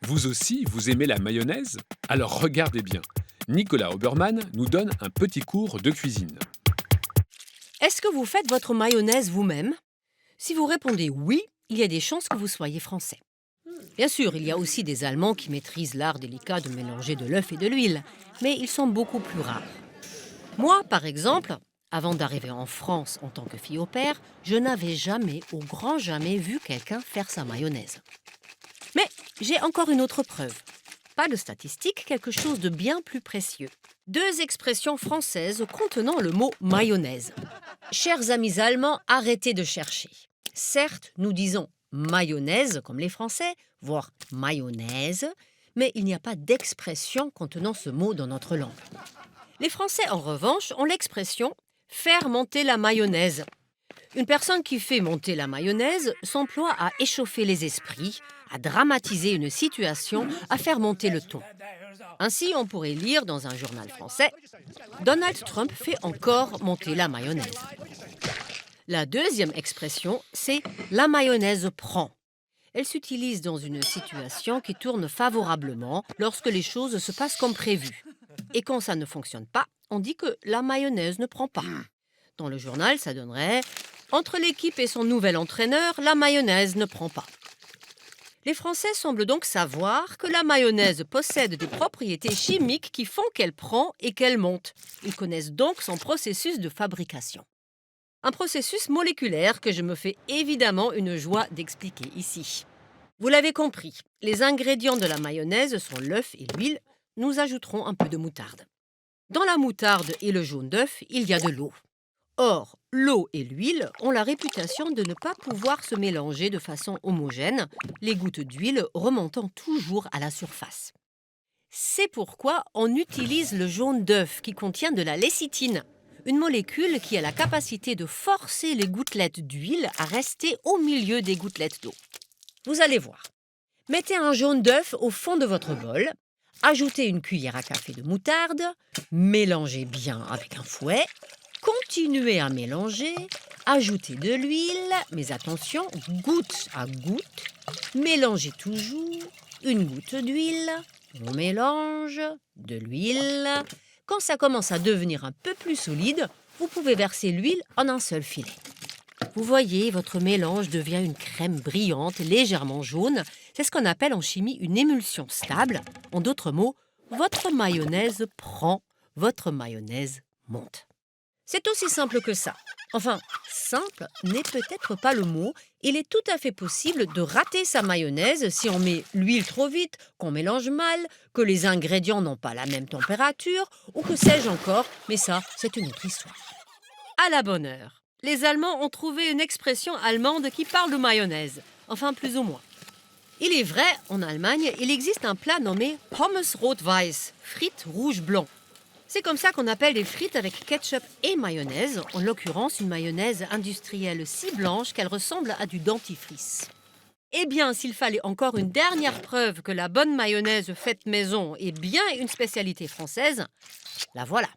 Vous aussi, vous aimez la mayonnaise? Alors regardez bien. Nicolas Obermann nous donne un petit cours de cuisine. Est-ce que vous faites votre mayonnaise vous-même? Si vous répondez oui, il y a des chances que vous soyez français. Bien sûr, il y a aussi des Allemands qui maîtrisent l'art délicat de mélanger de l'œuf et de l'huile, mais ils sont beaucoup plus rares. Moi, par exemple, avant d'arriver en France en tant que fille au père, je n'avais jamais, au grand jamais, vu quelqu'un faire sa mayonnaise. Mais j'ai encore une autre preuve. Pas de statistique, quelque chose de bien plus précieux. Deux expressions françaises contenant le mot mayonnaise. Chers amis allemands, arrêtez de chercher. Certes, nous disons mayonnaise comme les Français, voire mayonnaise, mais il n'y a pas d'expression contenant ce mot dans notre langue. Les Français, en revanche, ont l'expression faire monter la mayonnaise. Une personne qui fait monter la mayonnaise s'emploie à échauffer les esprits, à dramatiser une situation, à faire monter le ton. Ainsi, on pourrait lire dans un journal français « Donald Trump fait encore monter la mayonnaise ». La deuxième expression, c'est « la mayonnaise prend ». Elle s'utilise dans une situation qui tourne favorablement lorsque les choses se passent comme prévu. Et quand ça ne fonctionne pas, on dit que la mayonnaise ne prend pas. Dans le journal, ça donnerait « Entre l'équipe et son nouvel entraîneur, la mayonnaise ne prend pas ». Les Français semblent donc savoir que la mayonnaise possède des propriétés chimiques qui font qu'elle prend et qu'elle monte. Ils connaissent donc son processus de fabrication. Un processus moléculaire que je me fais évidemment une joie d'expliquer ici. Vous l'avez compris, les ingrédients de la mayonnaise sont l'œuf et l'huile. Nous ajouterons un peu de moutarde. Dans la moutarde et le jaune d'œuf, il y a de l'eau. Or, l'eau et l'huile ont la réputation de ne pas pouvoir se mélanger de façon homogène, les gouttes d'huile remontant toujours à la surface. C'est pourquoi on utilise le jaune d'œuf qui contient de la lécithine, une molécule qui a la capacité de forcer les gouttelettes d'huile à rester au milieu des gouttelettes d'eau. Vous allez voir. Mettez un jaune d'œuf au fond de votre bol, ajoutez une cuillère à café de moutarde, mélangez bien avec un fouet, continuez à mélanger, ajoutez de l'huile, mais attention, goutte à goutte, mélangez toujours, une goutte d'huile, on mélange, de l'huile. Quand ça commence à devenir un peu plus solide, vous pouvez verser l'huile en un seul filet. Vous voyez, votre mélange devient une crème brillante, légèrement jaune. C'est ce qu'on appelle en chimie une émulsion stable. En d'autres mots, votre mayonnaise prend, votre mayonnaise monte. C'est aussi simple que ça. Enfin, simple n'est peut-être pas le mot. Il est tout à fait possible de rater sa mayonnaise si on met l'huile trop vite, qu'on mélange mal, que les ingrédients n'ont pas la même température, ou que sais-je encore, mais ça, c'est une autre histoire. À la bonne heure. Les Allemands ont trouvé une expression allemande qui parle de mayonnaise. Enfin, plus ou moins. Il est vrai, en Allemagne, il existe un plat nommé Pommes rot-weiß, frites rouge-blanc. C'est comme ça qu'on appelle les frites avec ketchup et mayonnaise, en l'occurrence une mayonnaise industrielle si blanche qu'elle ressemble à du dentifrice. Eh bien, s'il fallait encore une dernière preuve que la bonne mayonnaise faite maison est bien une spécialité française, la voilà.